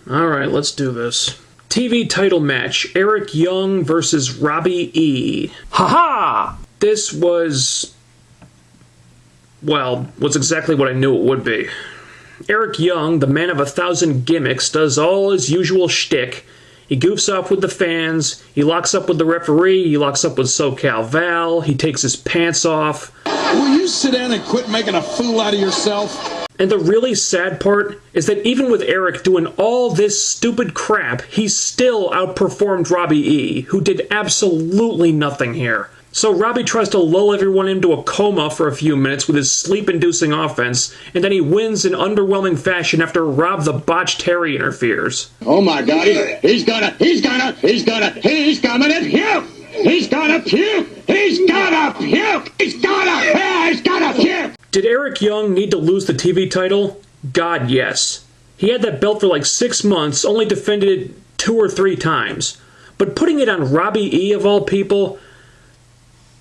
Alright, let's do this. TV title match, Eric Young versus Robbie E. Ha-ha! This was, well, was exactly what I knew it would be. Eric Young, the man of 1,000 gimmicks, does all his usual shtick. He goofs off with the fans, he locks up with the referee, he locks up with SoCal Val, he takes his pants off. Will you sit down and quit making a fool out of yourself? And the really sad part is that even with Eric doing all this stupid crap, he still outperformed Robbie E., who did absolutely nothing here. So Robbie tries to lull everyone into a coma for a few minutes with his sleep-inducing offense, and then he wins in underwhelming fashion after Rob the Botch Terry interferes. Oh my God, he's gonna puke! He's gonna puke! He's gonna puke! He's gonna puke! Did Eric Young need to lose the TV title? God, yes. He had that belt for like 6 months, only defended it 2 or 3 times. But putting it on Robbie E. of all people,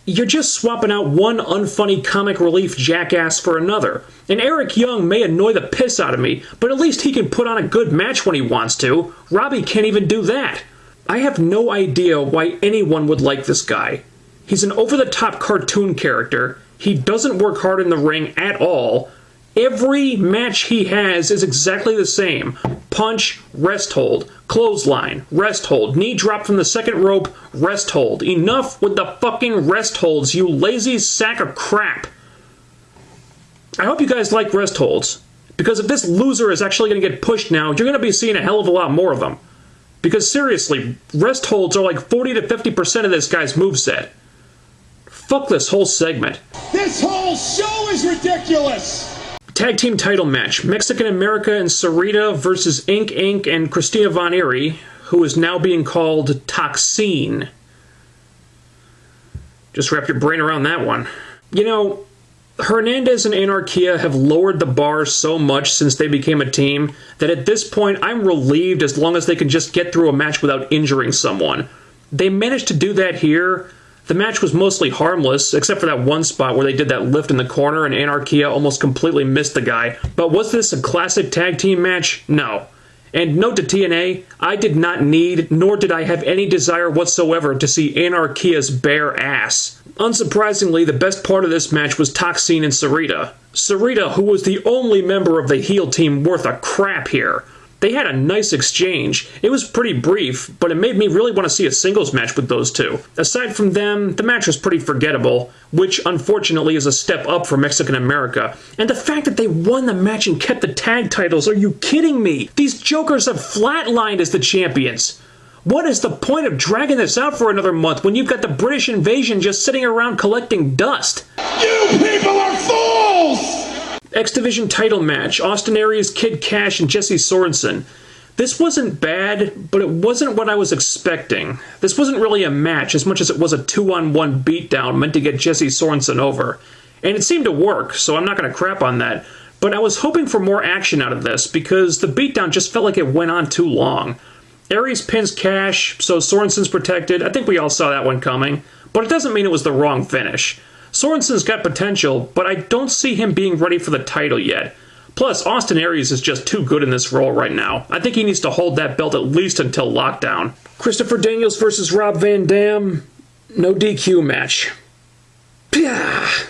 you're just swapping out one unfunny comic relief jackass for another. And Eric Young may annoy the piss out of me, but at least he can put on a good match when he wants to. Robbie can't even do that. I have no idea why anyone would like this guy. He's an over-the-top cartoon character. He doesn't work hard in the ring at all. Every match he has is exactly the same. Punch, rest hold, clothesline, rest hold, knee drop from the second rope, rest hold. Enough with the fucking rest holds, you lazy sack of crap. I hope you guys like rest holds, because if this loser is actually going to get pushed now, you're going to be seeing a hell of a lot more of them. Because seriously, rest holds are like 40 to 50% of this guy's moveset. Fuck this whole segment. This whole show is ridiculous! Tag team title match, Mexican America and Sarita versus Ink Inc. and Christina Von Eerie, who is now being called Toxine. Just wrap your brain around that one. You know, Hernandez and Anarquia have lowered the bar so much since they became a team that at this point I'm relieved as long as they can just get through a match without injuring someone. They managed to do that here. The match was mostly harmless, except for that one spot where they did that lift in the corner and Anarquia almost completely missed the guy. But was this a classic tag team match? No. And note to TNA, I did not need, nor did I have any desire whatsoever to see Anarquia's bare ass. Unsurprisingly, the best part of this match was Toxine and Sarita. Sarita, who was the only member of the heel team worth a crap here. They had a nice exchange. It was pretty brief, but it made me really want to see a singles match with those two. Aside from them, the match was pretty forgettable, which unfortunately is a step up for Mexican America. And the fact that they won the match and kept the tag titles, are you kidding me? These jokers have flatlined as the champions. What is the point of dragging this out for another month when you've got the British invasion just sitting around collecting dust? You people are fools! X Division title match, Austin Aries, Kid Cash, and Jesse Sorensen. This wasn't bad, but it wasn't what I was expecting. This wasn't really a match as much as it was a 2-on-1 beatdown meant to get Jesse Sorensen over. And it seemed to work, so I'm not going to crap on that. But I was hoping for more action out of this because the beatdown just felt like it went on too long. Aries pins Cash, so Sorensen's protected. I think we all saw that one coming. But it doesn't mean it was the wrong finish. Sorensen's got potential, but I don't see him being ready for the title yet. Plus, Austin Aries is just too good in this role right now. I think he needs to hold that belt at least until Lockdown. Christopher Daniels versus Rob Van Dam. No DQ match. I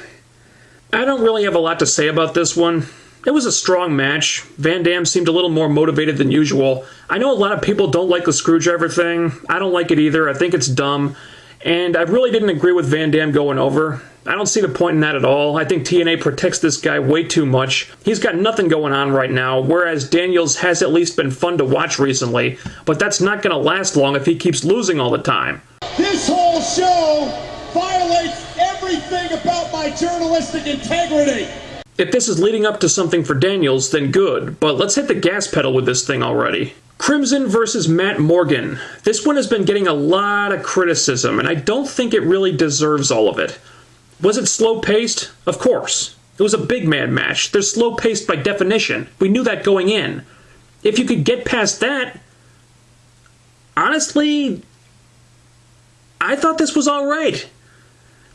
don't really have a lot to say about this one. It was a strong match. Van Dam seemed a little more motivated than usual. I know a lot of people don't like the screwdriver thing. I don't like it either. I think it's dumb. And I really didn't agree with Van Dam going over. I don't see the point in that at all. I think TNA protects this guy way too much. He's got nothing going on right now, whereas Daniels has at least been fun to watch recently, but that's not going to last long if he keeps losing all the time. This whole show violates everything about my journalistic integrity. If this is leading up to something for Daniels, then good, but let's hit the gas pedal with this thing already. Crimson versus Matt Morgan. This one has been getting a lot of criticism, and I don't think it really deserves all of it. Was it slow-paced? Of course. It was a big man match. They're slow-paced by definition. We knew that going in. If you could get past that, honestly, I thought this was alright.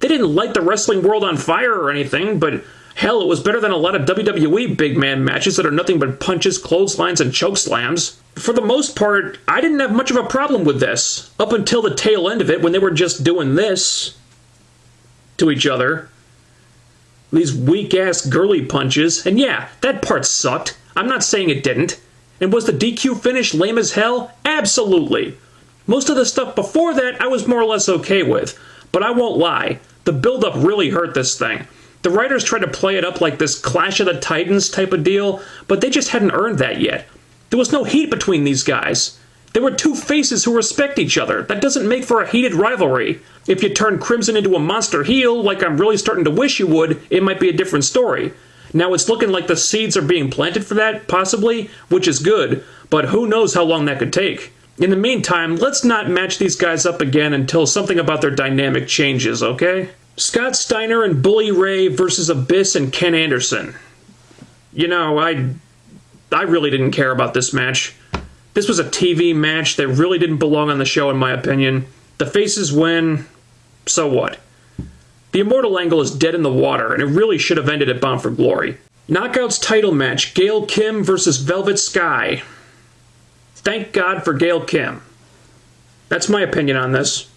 They didn't light the wrestling world on fire or anything, but hell, it was better than a lot of WWE big man matches that are nothing but punches, clotheslines, and chokeslams. For the most part, I didn't have much of a problem with this, up until the tail end of it when they were just doing this to each other. These weak-ass girly punches, and yeah, that part sucked. I'm not saying it didn't. And was the DQ finish lame as hell? Absolutely. Most of the stuff before that I was more or less okay with, but I won't lie, the build-up really hurt this thing. The writers tried to play it up like this Clash of the Titans type of deal, but they just hadn't earned that yet. There was no heat between these guys. They were two faces who respect each other. That doesn't make for a heated rivalry. If you turn Crimson into a monster heel, like I'm really starting to wish you would, it might be a different story. Now it's looking like the seeds are being planted for that, possibly, which is good, but who knows how long that could take. In the meantime, let's not match these guys up again until something about their dynamic changes, okay? Scott Steiner and Bully Ray versus Abyss and Ken Anderson. You know, I really didn't care about this match. This was a TV match that really didn't belong on the show in my opinion. The faces win, so what? The Immortal angle is dead in the water, and it really should have ended at Bound for Glory. Knockouts title match, Gail Kim versus Velvet Sky. Thank God for Gail Kim. That's my opinion on this.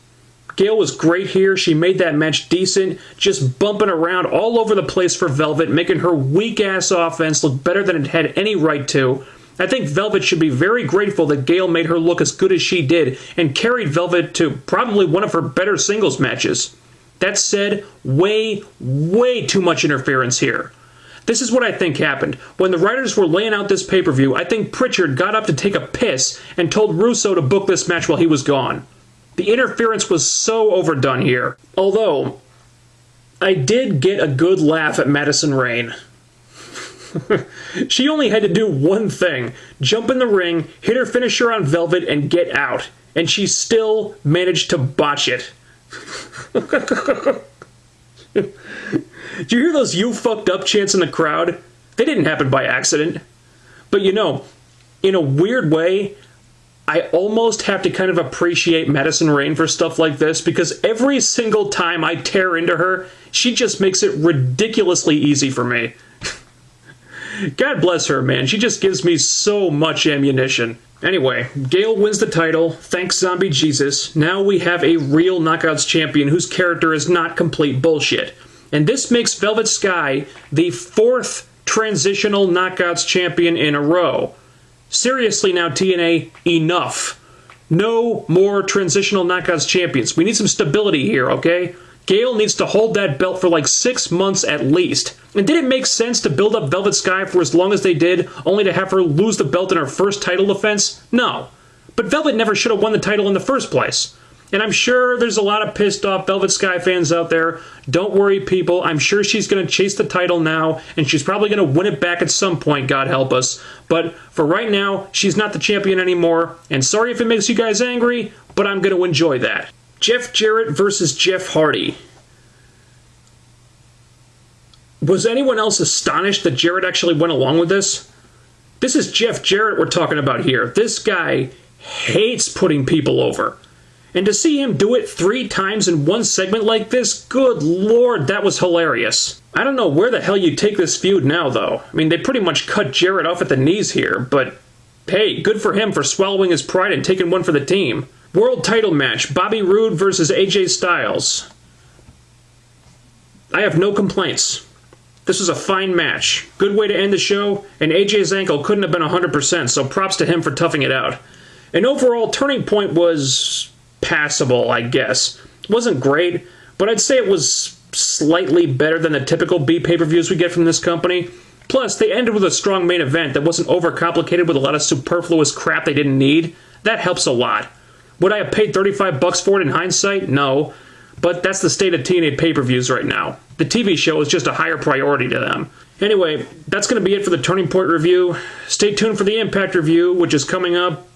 Gail was great here. She made that match decent, just bumping around all over the place for Velvet, making her weak-ass offense look better than it had any right to. I think Velvet should be very grateful that Gail made her look as good as she did and carried Velvet to probably one of her better singles matches. That said, way too much interference here. This is what I think happened. When the writers were laying out this pay-per-view, I think Pritchard got up to take a piss and told Russo to book this match while he was gone. The interference was so overdone here. Although, I did get a good laugh at Madison Rayne. She only had to do one thing. Jump in the ring, hit her finisher on Velvet, and get out. And she still managed to botch it. Did you hear those "you fucked up" chants in the crowd? They didn't happen by accident. But you know, in a weird way, I almost have to kind of appreciate Madison Rayne for stuff like this because every single time I tear into her, she just makes it ridiculously easy for me. God bless her, man. She just gives me so much ammunition. Anyway, Gail wins the title. Thanks, Zombie Jesus. Now we have a real Knockouts champion whose character is not complete bullshit. And this makes Velvet Sky the 4th transitional Knockouts champion in a row. Seriously now, TNA, enough. No more transitional Knockouts champions. We need some stability here, okay? Gail needs to hold that belt for like 6 months at least. And did it make sense to build up Velvet Sky for as long as they did, only to have her lose the belt in her first title defense? No. But Velvet never should have won the title in the first place. And I'm sure there's a lot of pissed off Velvet Sky fans out there. Don't worry, people. I'm sure she's going to chase the title now, and she's probably going to win it back at some point, God help us. But for right now, she's not the champion anymore. And sorry if it makes you guys angry, but I'm going to enjoy that. Jeff Jarrett versus Jeff Hardy. Was anyone else astonished that Jarrett actually went along with this? This is Jeff Jarrett we're talking about here. This guy hates putting people over. And to see him do it 3 times in one segment like this, good lord, that was hilarious. I don't know where the hell you take this feud now, though. I mean, they pretty much cut Jarrett off at the knees here, but hey, good for him for swallowing his pride and taking one for the team. World title match, Bobby Roode versus AJ Styles. I have no complaints. This was a fine match. Good way to end the show, and AJ's ankle couldn't have been 100%, so props to him for toughing it out. An overall turning point was passable, I guess. Wasn't great, but I'd say it was slightly better than the typical B pay-per-views we get from this company. Plus, they ended with a strong main event that wasn't overcomplicated with a lot of superfluous crap they didn't need. That helps a lot. Would I have paid $35 for it in hindsight? No. But that's the state of TNA pay-per-views right now. The TV show is just a higher priority to them. Anyway, that's going to be it for the Turning Point review. Stay tuned for the Impact review, which is coming up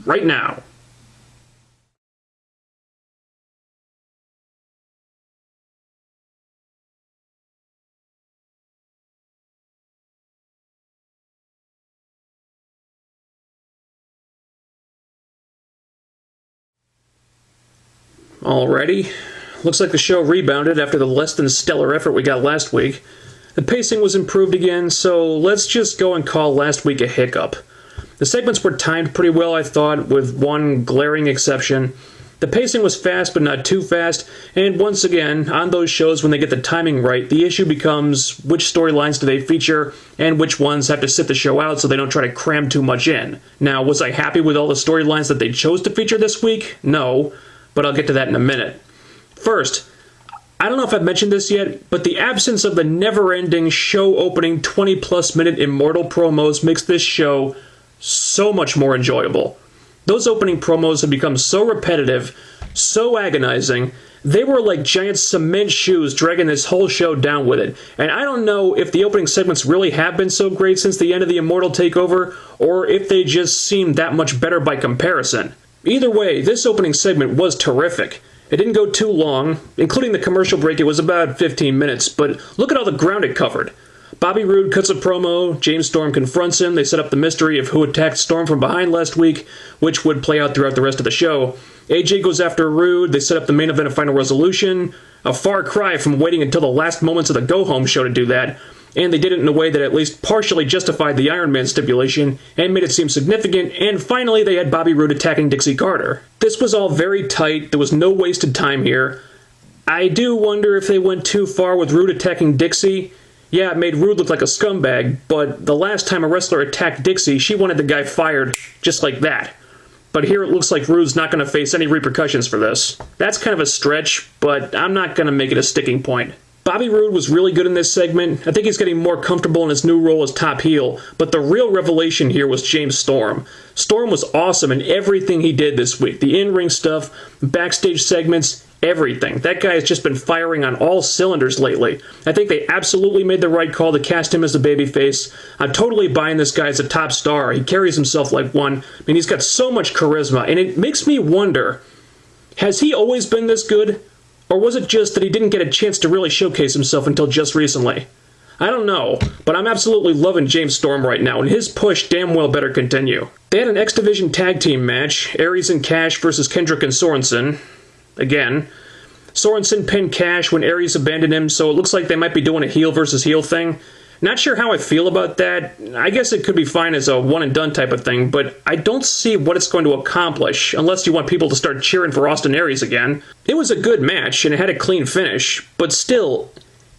right now. Alrighty. Looks like the show rebounded after the less than stellar effort we got last week. The pacing was improved again, so let's just go and call last week a hiccup. The segments were timed pretty well, I thought, with one glaring exception. The pacing was fast, but not too fast, and once again, on those shows when they get the timing right, the issue becomes which storylines do they feature, and which ones have to sit the show out so they don't try to cram too much in. Now, was I happy with all the storylines that they chose to feature this week? No, but I'll get to that in a minute. First, I don't know if I've mentioned this yet, but the absence of the never-ending show-opening 20-plus minute Immortal promos makes this show so much more enjoyable. Those opening promos have become so repetitive, so agonizing, they were like giant cement shoes dragging this whole show down with it. And I don't know if the opening segments really have been so great since the end of the Immortal takeover, or if they just seem that much better by comparison. Either way, this opening segment was terrific. It didn't go too long, including the commercial break. It was about 15 minutes, but look at all the ground it covered. Bobby Roode cuts a promo, James Storm confronts him, they set up the mystery of who attacked Storm from behind last week, which would play out throughout the rest of the show. AJ goes after Roode, they set up the main event of Final Resolution, a far cry from waiting until the last moments of the go-home show to do that, and they did it in a way that at least partially justified the Iron Man stipulation and made it seem significant, and finally they had Bobby Roode attacking Dixie Carter. This was all very tight, there was no wasted time here. I do wonder if they went too far with Roode attacking Dixie. Yeah, it made Roode look like a scumbag, but the last time a wrestler attacked Dixie, she wanted the guy fired just like that. But here it looks like Roode's not going to face any repercussions for this. That's kind of a stretch, but I'm not going to make it a sticking point. Bobby Roode was really good in this segment. I think he's getting more comfortable in his new role as top heel, but the real revelation here was James Storm. Storm was awesome in everything he did this week. The in-ring stuff, backstage segments, everything. That guy has just been firing on all cylinders lately. I think they absolutely made the right call to cast him as the babyface. I'm totally buying this guy as a top star. He carries himself like one. I mean, he's got so much charisma, and it makes me wonder, has he always been this good? Or was it just that he didn't get a chance to really showcase himself until just recently? I don't know, but I'm absolutely loving James Storm right now, and his push damn well better continue. They had an X Division tag team match, Aries and Cash versus Kendrick and Sorensen. Again, Sorensen pinned Cash when Aries abandoned him, so it looks like they might be doing a heel versus heel thing. Not sure how I feel about that. I guess it could be fine as a one-and-done type of thing, but I don't see what it's going to accomplish, unless you want people to start cheering for Austin Aries again. It was a good match, and it had a clean finish, but still,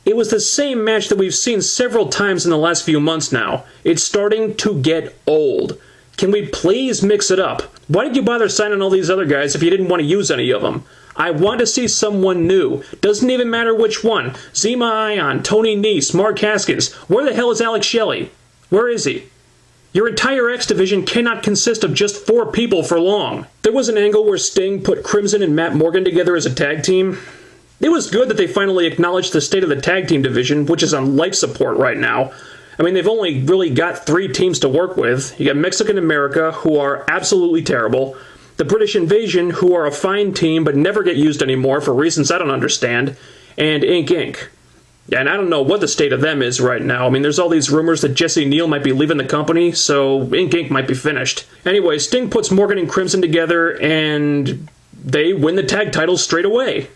it was the same match that we've seen several times in the last few months now. It's starting to get old. Can we please mix it up? Why did you bother signing all these other guys if you didn't want to use any of them? I want to see someone new. Doesn't even matter which one. Zema Ion, Tony Nese, Mark Haskins. Where the hell is Alex Shelley? Where is he? Your entire X Division cannot consist of just 4 people for long. There was an angle where Sting put Crimson and Matt Morgan together as a tag team. It was good that they finally acknowledged the state of the tag team division, which is on life support right now. I mean, they've only really got 3 teams to work with. You got Mexican America, who are absolutely terrible. The British Invasion, who are a fine team but never get used anymore for reasons I don't understand, and Ink Inc. And I don't know what the state of them is right now. I mean, there's all these rumors that Jesse Neal might be leaving the company, so Ink Inc. might be finished. Anyway, Sting puts Morgan and Crimson together, and they win the tag titles straight away.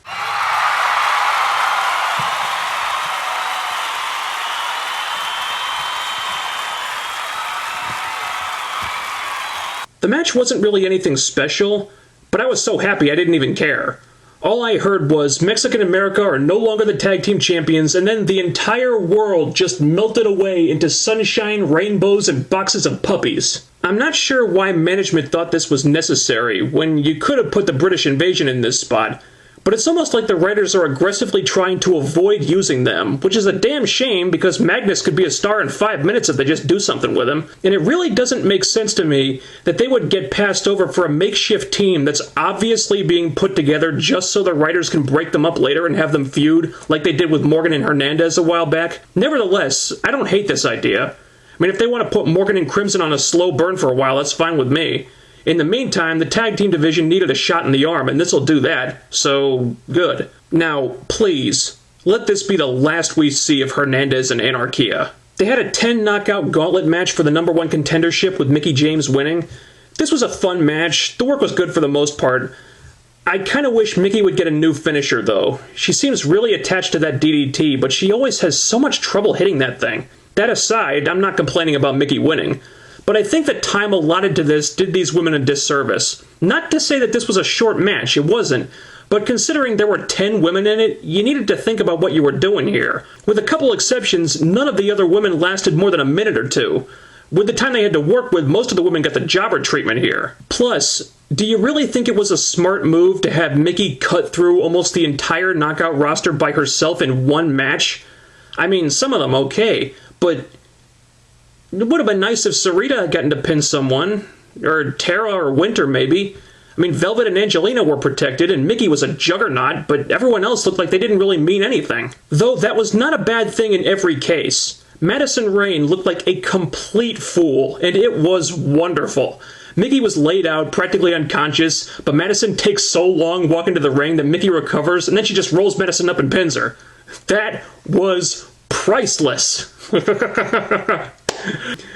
The match wasn't really anything special, but I was so happy I didn't even care. All I heard was Mexican America are no longer the tag team champions, and then the entire world just melted away into sunshine, rainbows, and boxes of puppies. I'm not sure why management thought this was necessary when you could have put the British Invasion in this spot, but it's almost like the writers are aggressively trying to avoid using them, which is a damn shame because Magnus could be a star in 5 minutes if they just do something with him. And it really doesn't make sense to me that they would get passed over for a makeshift team that's obviously being put together just so the writers can break them up later and have them feud like they did with Morgan and Hernandez a while back. Nevertheless, I don't hate this idea. I mean, if they want to put Morgan and Crimson on a slow burn for a while, that's fine with me. In the meantime, the tag team division needed a shot in the arm, and this'll do that, so good. Now, please, let this be the last we see of Hernandez and Anarchia. They had a 10-knockout gauntlet match for the #1 contendership with Mickie James winning. This was a fun match. The work was good for the most part. I kind of wish Mickie would get a new finisher, though. She seems really attached to that DDT, but she always has so much trouble hitting that thing. That aside, I'm not complaining about Mickie winning. but I think the time allotted to this did these women a disservice. Not to say that this was a short match, it wasn't, but considering there were 10 women in it, you needed to think about what you were doing here. With a couple exceptions, none of the other women lasted more than a minute or two. With the time they had to work with, most of the women got the jobber treatment here. Plus, do you really think it was a smart move to have Mickie cut through almost the entire Knockout roster by herself in one match? I mean, some of them okay, but it would have been nice if Sarita had gotten to pin someone, or Tara or Winter maybe. I mean, Velvet and Angelina were protected, and Mickie was a juggernaut, but everyone else looked like they didn't really mean anything. Though that was not a bad thing in every case. Madison Rayne looked like a complete fool, and it was wonderful. Mickie was laid out, practically unconscious, but Madison takes so long walking to the ring that Mickie recovers, and then she just rolls Madison up and pins her. That was priceless.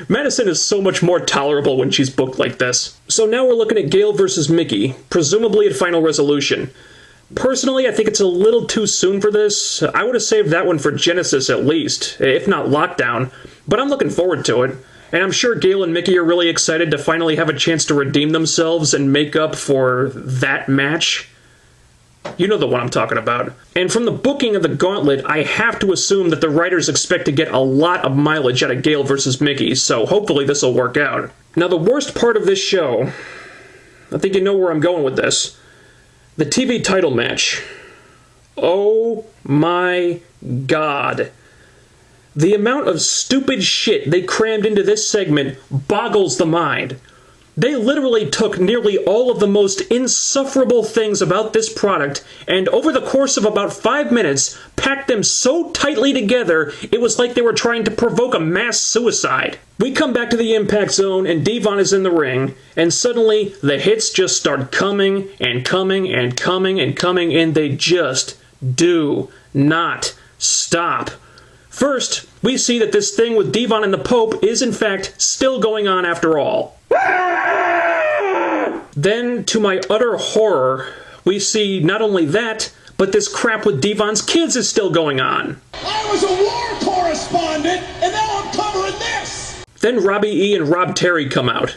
Madison is so much more tolerable when she's booked like this. So now we're looking at Gail versus Mickie, presumably at Final Resolution. Personally, I think it's a little too soon for this. I would have saved that one for Genesis at least, if not Lockdown, but I'm looking forward to it. And I'm sure Gail and Mickie are really excited to finally have a chance to redeem themselves and make up for that match. You know the one I'm talking about. And from the booking of the Gauntlet, I have to assume that the writers expect to get a lot of mileage out of Gail versus Mickie, so hopefully this will work out. Now the worst part of this show, I think you know where I'm going with this, the TV title match. Oh my God. The amount of stupid shit they crammed into this segment boggles the mind. They literally took nearly all of the most insufferable things about this product and over the course of about 5 minutes packed them so tightly together it was like they were trying to provoke a mass suicide. We come back to the Impact Zone and Devon is in the ring and suddenly the hits just start coming and coming and coming and coming and they just do not stop. First, we see that this thing with Devon and the Pope is in fact still going on after all. Then, to my utter horror, we see not only that, but this crap with Devon's kids is still going on. I was a war correspondent, and now I'm covering this! Then Robbie E. and Rob Terry come out.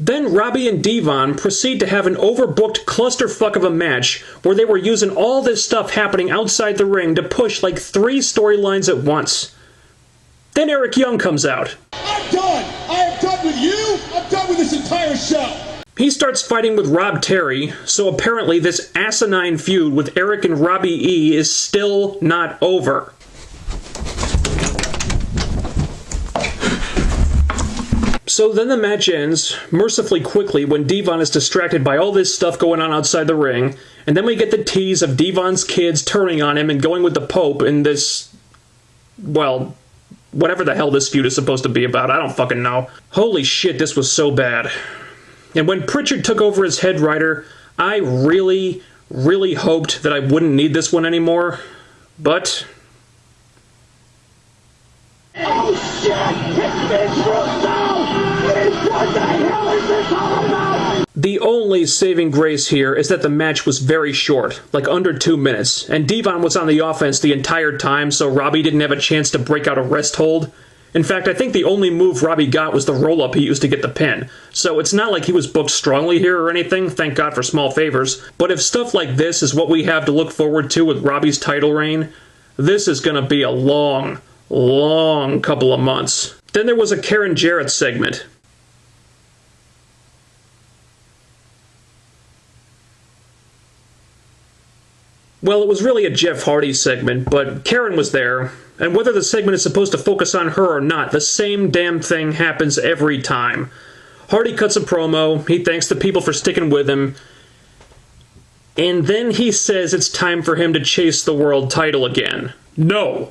Then Robbie and Devon proceed to have an overbooked clusterfuck of a match where they were using all this stuff happening outside the ring to push like 3 storylines at once. Then Eric Young comes out. I'm done! I am done with you! I'm done with this entire show! He starts fighting with Rob Terry, so apparently this asinine feud with Eric and Robbie E is still not over. So then the match ends, mercifully quickly, when Devon is distracted by all this stuff going on outside the ring, and then we get the tease of Devon's kids turning on him and going with the Pope in this, well, whatever the hell this feud is supposed to be about, I don't fucking know. Holy shit, this was so bad. And when Pritchard took over as head writer, I really, really hoped that I wouldn't need this one anymore, but... Oh shit! It's this room now! What the hell is this all about? The only saving grace here is that the match was very short, like under 2 minutes, and Devon was on the offense the entire time, so Robbie didn't have a chance to break out a rest hold. In fact, I think the only move Robbie got was the roll-up he used to get the pin, so it's not like he was booked strongly here or anything, thank God for small favors, but if stuff like this is what we have to look forward to with Robbie's title reign, this is gonna be a long couple of months. Then there was a Karen Jarrett segment. Well, it was really a Jeff Hardy segment, but Karen was there, and whether the segment is supposed to focus on her or not, the same damn thing happens every time. Hardy cuts a promo, he thanks the people for sticking with him, and then he says it's time for him to chase the world title again. No.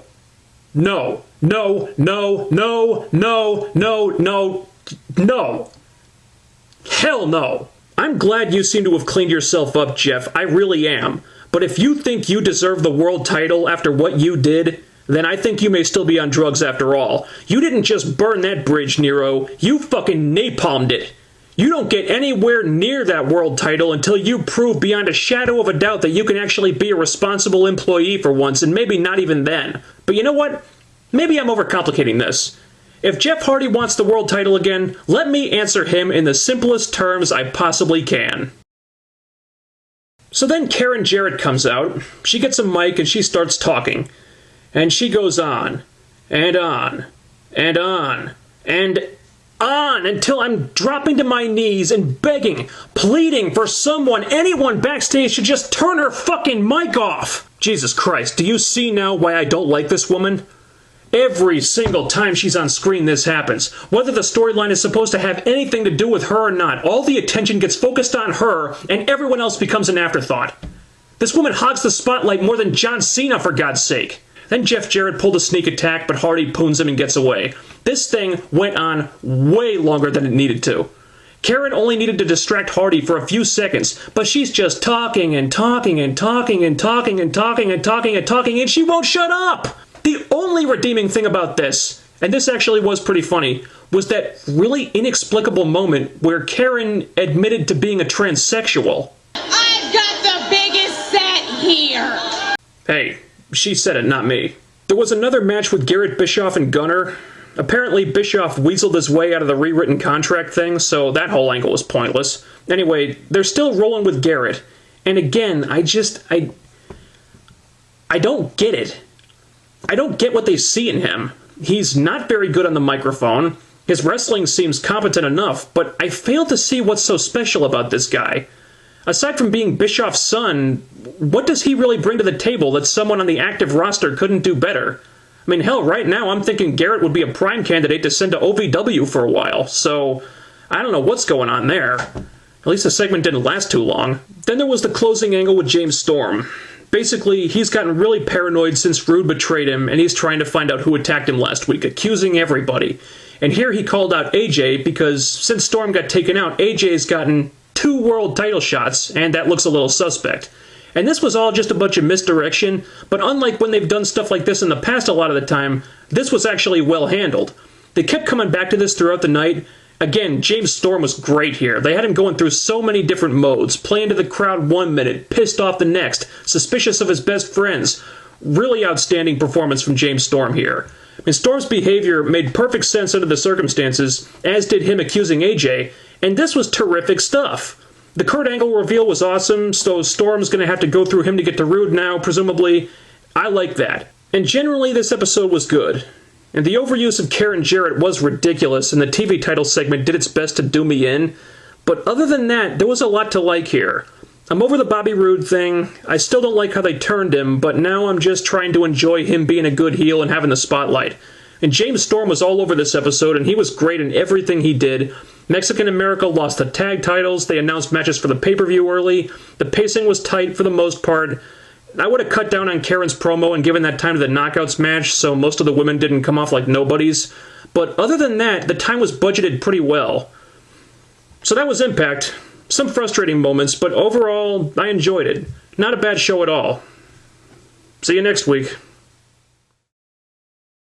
No. No. No. No. No. No. No. No. Hell no. I'm glad you seem to have cleaned yourself up, Jeff. I really am. But if you think you deserve the world title after what you did, then I think you may still be on drugs after all. You didn't just burn that bridge, Nero. You fucking napalmed it. You don't get anywhere near that world title until you prove beyond a shadow of a doubt that you can actually be a responsible employee for once, and maybe not even then. But you know what? Maybe I'm overcomplicating this. If Jeff Hardy wants the world title again, let me answer him in the simplest terms I possibly can. So then Karen Jarrett comes out, she gets a mic and she starts talking. And she goes on, and on, and on, and on until I'm dropping to my knees and begging, pleading for anyone backstage to just turn her fucking mic off. Jesus Christ, do you see now why I don't like this woman? Every single time she's on screen this happens. Whether the storyline is supposed to have anything to do with her or not, all the attention gets focused on her and everyone else becomes an afterthought. This woman hogs the spotlight more than John Cena, for God's sake. Then Jeff Jarrett pulled a sneak attack, but Hardy poons him and gets away. This thing went on way longer than it needed to. Karen only needed to distract Hardy for a few seconds, but she's just talking and talking and talking and talking and talking and talking and talking, and she won't shut up! The only redeeming thing about this, and this actually was pretty funny, was that really inexplicable moment where Karen admitted to being a transsexual. I've got the biggest set here! Hey, she said it, not me. There was another match with Garrett Bischoff and Gunner. Apparently Bischoff weaseled his way out of the rewritten contract thing, so that whole angle was pointless. Anyway, they're still rolling with Garrett. And again, I don't get it. I don't get what they see in him. He's not very good on the microphone. His wrestling seems competent enough, but I fail to see what's so special about this guy. Aside from being Bischoff's son, what does he really bring to the table that someone on the active roster couldn't do better? I mean, hell, right now I'm thinking Garrett would be a prime candidate to send to OVW for a while, so I don't know what's going on there. At least the segment didn't last too long. Then there was the closing angle with James Storm. Basically, he's gotten really paranoid since Rude betrayed him, and he's trying to find out who attacked him last week, accusing everybody. And here he called out AJ because since Storm got taken out, AJ's gotten 2 world title shots, and that looks a little suspect. And this was all just a bunch of misdirection, but unlike when they've done stuff like this in the past a lot of the time, this was actually well handled. They kept coming back to this throughout the night. Again, James Storm was great here. They had him going through so many different modes, playing to the crowd one minute, pissed off the next, suspicious of his best friends. Really outstanding performance from James Storm here. And Storm's behavior made perfect sense under the circumstances, as did him accusing AJ, and this was terrific stuff. The Kurt Angle reveal was awesome, so Storm's going to have to go through him to get to Rude now, presumably. I like that. And generally, this episode was good. And the overuse of Karen Jarrett was ridiculous, and the TV title segment did its best to do me in. But other than that, there was a lot to like here. I'm over the Bobby Roode thing. I still don't like how they turned him, but now I'm just trying to enjoy him being a good heel and having the spotlight. And James Storm was all over this episode, and he was great in everything he did. Mexican America lost the tag titles. They announced matches for the pay-per-view early. The pacing was tight for the most part. I would have cut down on Karen's promo and given that time to the Knockouts match, so most of the women didn't come off like nobodies. But other than that, the time was budgeted pretty well. So that was Impact. Some frustrating moments, but overall, I enjoyed it. Not a bad show at all. See you next week.